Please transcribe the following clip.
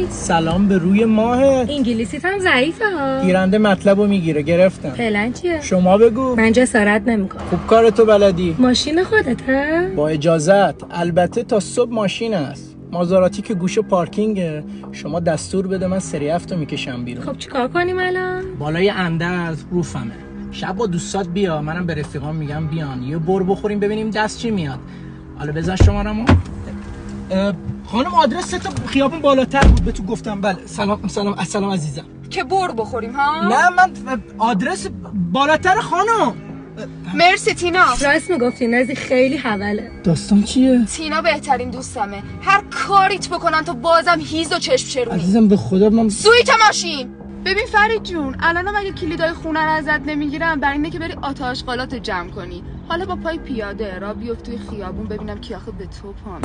هی سلام به روی ماه. انگلیسیت هم ضعیفه ها. گیرنده مطلبو میگیره. گرفتم. فعلا چیه؟ شما بگو. من جسارت نمیکنم. خوب کارتو بلدی. ماشین خودته؟ با اجازت. البته تا صبح ماشین است. مازاراتی که گوشه پارکینگه. شما دستور بده من سری 7 رو میکشم بیرون. خب چیکار کنیم الان؟ بالای اندرز روفمه. شب با دوستات بیا، منم به رفیقام میگم بیان یه بر بخوریم ببینیم دست چی میاد. حالا بزن شمارمو. خانم آدرس تا خیابون بالاتر بود، به تو گفتم. بله سلام عزیزم. که بر بخوریم ها؟ نه من آدرس بالاتر خانم. مرسی تینا. راست میگفتی نازی، خیلی حوله. داستان چیه؟ تینا بهترین دوستمه، هر کاریت بکنن تو بازم هیز و چشم چرونی. عزیزم به خدا من سویت ماشین. ببین فرید جون، الانم اگه کلیدای خونه رو ازت نمیگیرم برای اینه که بری آتا آشغالات جمع کنی. حالا با پای پیاده را بیفت توی خیابون ببینم کی آخه به تو پام.